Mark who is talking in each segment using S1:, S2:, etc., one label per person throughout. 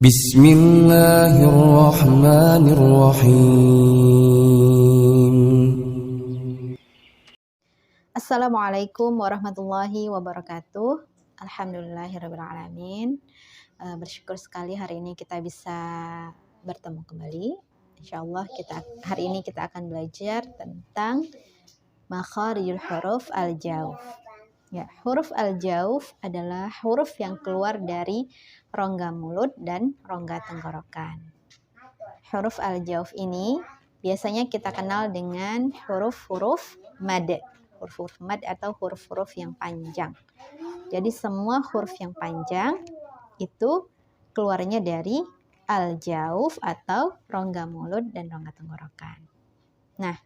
S1: Bismillahirrahmanirrahim.
S2: Assalamualaikum warahmatullahi wabarakatuh. Alhamdulillahirrabbilalamin. Bersyukur sekali hari ini kita bisa bertemu kembali. Insyaallah hari ini kita akan belajar tentang makharijul huruf al-jauf. Ya, huruf al-jauf adalah huruf yang keluar dari rongga mulut dan rongga tenggorokan. Huruf al-jauf ini biasanya kita kenal dengan huruf-huruf mad. Huruf-huruf mad atau huruf-huruf yang panjang. Jadi semua huruf yang panjang itu keluarnya dari al-jauf atau rongga mulut dan rongga tenggorokan. Nah,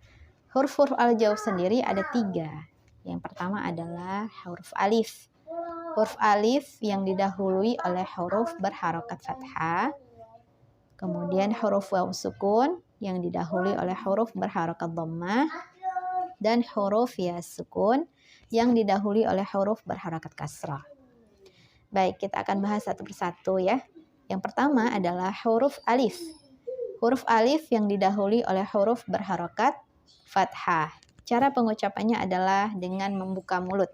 S2: huruf-huruf al-jauf sendiri ada 3. Yang pertama adalah huruf alif. Huruf alif yang didahului oleh huruf berharokat fathah. Kemudian huruf waw sukun yang didahului oleh huruf berharokat dhammah. Dan huruf ya sukun yang didahului oleh huruf berharokat kasrah. Baik, kita akan bahas satu persatu ya. Yang pertama adalah huruf alif. Huruf alif yang didahului oleh huruf berharokat fathah. Cara pengucapannya adalah dengan membuka mulut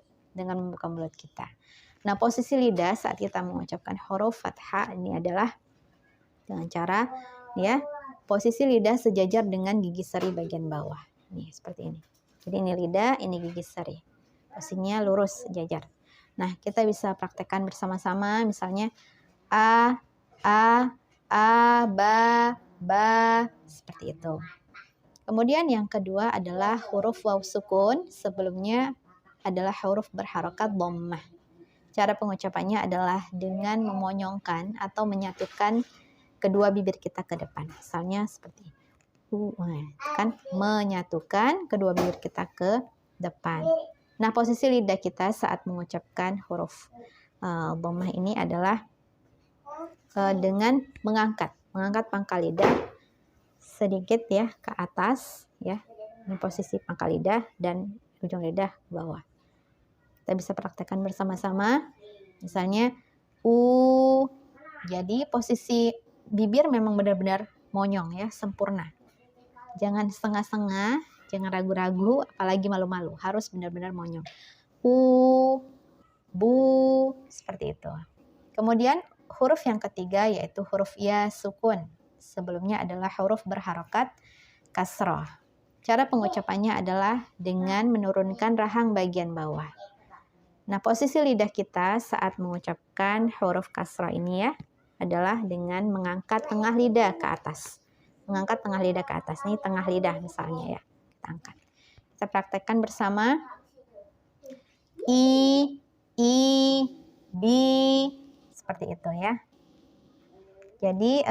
S2: kita. Nah, posisi lidah saat kita mengucapkan huruf fathah ini adalah dengan cara ya, posisi lidah sejajar dengan gigi seri bagian bawah. Nih, seperti ini. Jadi ini lidah, ini gigi seri. Posisinya lurus sejajar. Nah, kita bisa praktekkan bersama-sama, misalnya a, ba, seperti itu. Kemudian yang kedua adalah huruf waw sukun, sebelumnya adalah huruf berharokat dhammah. Cara pengucapannya adalah dengan memonyongkan atau menyatukan kedua bibir kita ke depan. Misalnya seperti kan, menyatukan kedua bibir kita ke depan. Nah, posisi lidah kita saat mengucapkan huruf dhammah ini adalah dengan mengangkat pangkal lidah sedikit ya ke atas ya. Ini posisi pangkal lidah dan ujung lidah ke bawah. Kita bisa praktekkan bersama-sama. Misalnya jadi posisi bibir memang benar-benar monyong ya, sempurna. Jangan setengah-setengah, jangan ragu-ragu, apalagi malu-malu. Harus benar-benar monyong. Bu, seperti itu. Kemudian huruf yang ketiga yaitu huruf ya sukun. Sebelumnya adalah huruf berharokat kasrah. Cara pengucapannya adalah dengan menurunkan rahang bagian bawah. Nah, posisi lidah kita saat mengucapkan huruf kasrah ini ya adalah dengan mengangkat tengah lidah ke atas. Mengangkat tengah lidah ke atas. Ini tengah lidah misalnya ya. Kita angkat. Kita praktekkan bersama. I, bi, seperti itu ya. Jadi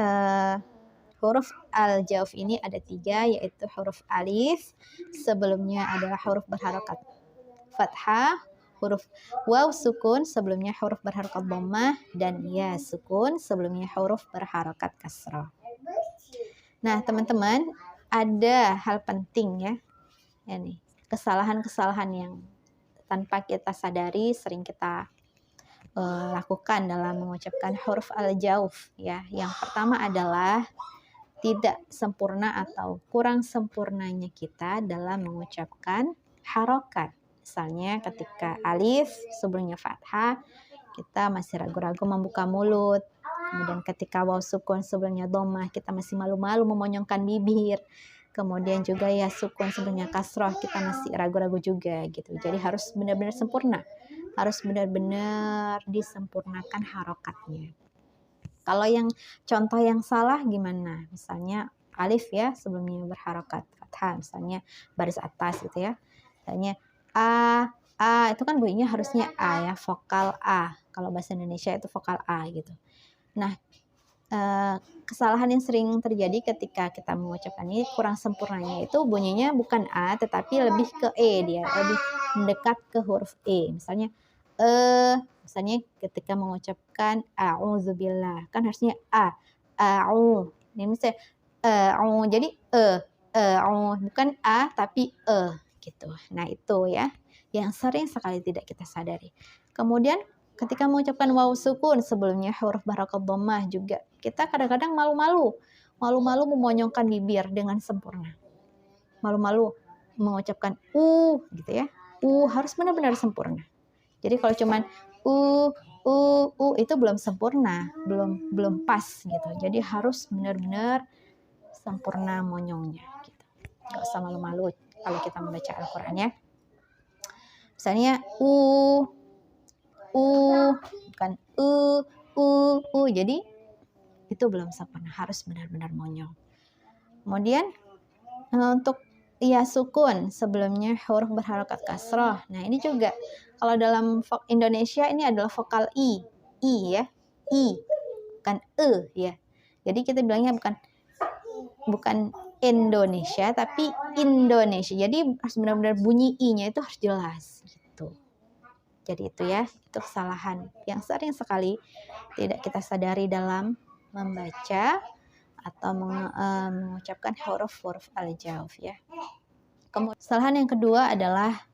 S2: huruf al-jauf ini ada 3, yaitu huruf alif, sebelumnya adalah huruf berharokat fathah, huruf waw sukun, sebelumnya huruf berharokat dhammah, dan ya sukun, sebelumnya huruf berharokat kasrah. Nah, teman-teman, ada hal penting ya. Ini kesalahan-kesalahan yang tanpa kita sadari sering kita lakukan dalam mengucapkan huruf al-jauf ya. Yang pertama adalah tidak sempurna atau kurang sempurnanya kita dalam mengucapkan harokat. Misalnya ketika alif sebelumnya fathah, kita masih ragu-ragu membuka mulut. Kemudian ketika waw sukun sebelumnya dhammah, kita masih malu-malu memonyongkan bibir. Kemudian juga ya sukun sebelumnya kasroh, kita masih ragu-ragu juga gitu. Jadi harus benar-benar sempurna. Harus benar-benar disempurnakan harokatnya. Kalau yang contoh yang salah gimana? Misalnya alif ya sebelumnya berharokat fathah, misalnya baris atas gitu ya. Misalnya a itu kan bunyinya harusnya a ya, vokal a. Kalau bahasa Indonesia itu vokal a gitu. Nah, kesalahan yang sering terjadi ketika kita mengucapkan ini kurang sempurnanya itu bunyinya bukan a tetapi lebih ke e, dia lebih mendekat ke huruf e. Misalnya misalnya ketika mengucapkan a'udzubillah kan harusnya ini misalnya jadi bukan a tapi gitu. Nah, itu ya yang sering sekali tidak kita sadari. Kemudian ketika mengucapkan waw sukun sebelumnya huruf baharokat dhammah juga kita kadang-kadang malu-malu memonyongkan bibir dengan sempurna. Malu-malu mengucapkan gitu ya. Harus benar-benar sempurna. Jadi kalau cuman itu belum sempurna, belum pas gitu. Jadi harus benar-benar sempurna monyongnya gitu. Gak usah malu-malu kalau kita membaca Al-Qur'an ya. Misalnya bukan jadi itu belum sempurna, harus benar-benar monyong. Kemudian untuk ya sukun sebelumnya huruf berharokat kasroh. Nah ini juga kalau dalam Indonesia ini adalah vokal i ya, bukan ya. Jadi kita bilangnya bukan Indonesia tapi Indonesia. Jadi harus benar-benar bunyi i-nya itu harus jelas gitu. Jadi itu ya, itu kesalahan yang sering sekali tidak kita sadari dalam membaca atau mengucapkan huruf-huruf al-jauf ya. Kemudian kesalahan yang kedua adalah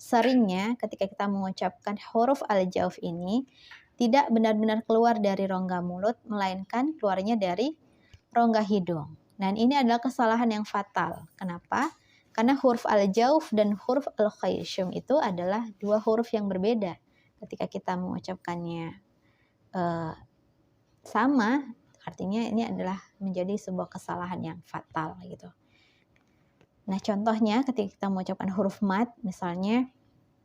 S2: seringnya ketika kita mengucapkan huruf al-jauf ini tidak benar-benar keluar dari rongga mulut, melainkan keluarnya dari rongga hidung. Dan ini adalah kesalahan yang fatal. Kenapa? Karena huruf al-jauf dan huruf al-khayshum itu adalah dua huruf yang berbeda. Ketika kita mengucapkannya sama, artinya ini adalah menjadi sebuah kesalahan yang fatal gitu. Nah contohnya ketika kita mengucapkan huruf mad, misalnya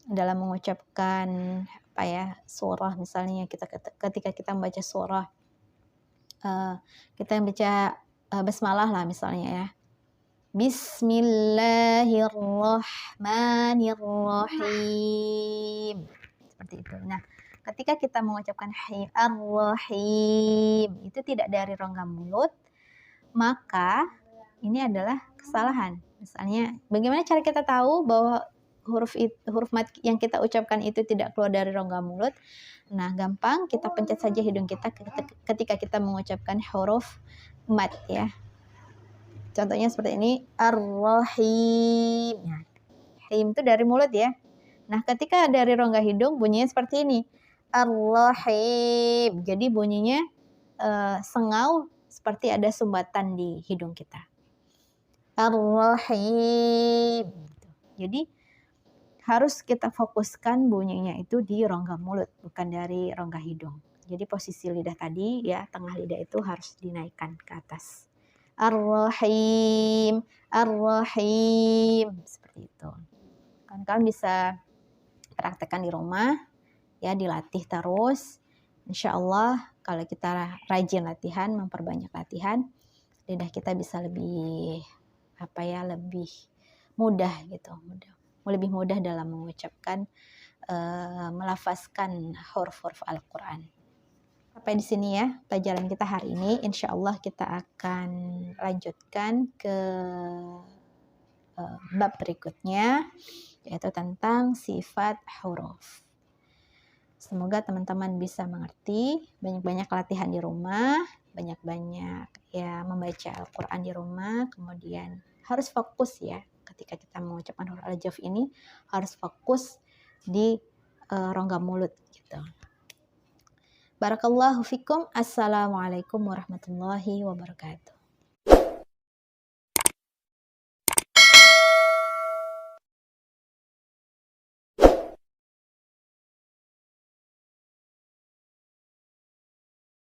S2: dalam mengucapkan surah, misalnya ketika kita membaca surah, kita membaca basmalah lah misalnya ya. Bismillahirrahmanirrahim. Seperti itu. Nah, ketika kita mengucapkan ar-rahim itu tidak dari rongga mulut, maka ini adalah kesalahan. Misalnya, bagaimana cara kita tahu bahwa huruf mad yang kita ucapkan itu tidak keluar dari rongga mulut? Nah, gampang, kita pencet saja hidung kita ketika kita mengucapkan huruf mad ya. Contohnya seperti ini, ar-rahim. Nah, him itu dari mulut ya. Nah, ketika dari rongga hidung bunyinya seperti ini, ar-rahim. Jadi bunyinya sengau seperti ada sumbatan di hidung kita. Ar-rahim. Jadi harus kita fokuskan bunyinya itu di rongga mulut, bukan dari rongga hidung. Jadi posisi lidah tadi ya, tengah lidah itu harus dinaikkan ke atas. Ar-rahim, ar-rahim, seperti itu. Kawan-kawan bisa praktekkan di rumah, ya dilatih terus. Insya Allah kalau kita rajin latihan, memperbanyak latihan, lidah kita bisa lebih lebih mudah gitu, lebih mudah dalam mengucapkan, melafazkan huruf-huruf Al-Quran. Sampai di sini ya pelajaran kita hari ini. Insya Allah kita akan lanjutkan ke bab berikutnya, yaitu tentang sifat huruf. Semoga teman-teman bisa mengerti, banyak-banyak latihan di rumah, banyak-banyak ya membaca Al-Quran di rumah, kemudian harus fokus ya ketika kita mengucapkan huruf al-jauf ini, harus fokus di rongga mulut gitu. Barakallahu fikum. Assalamualaikum warahmatullahi wabarakatuh.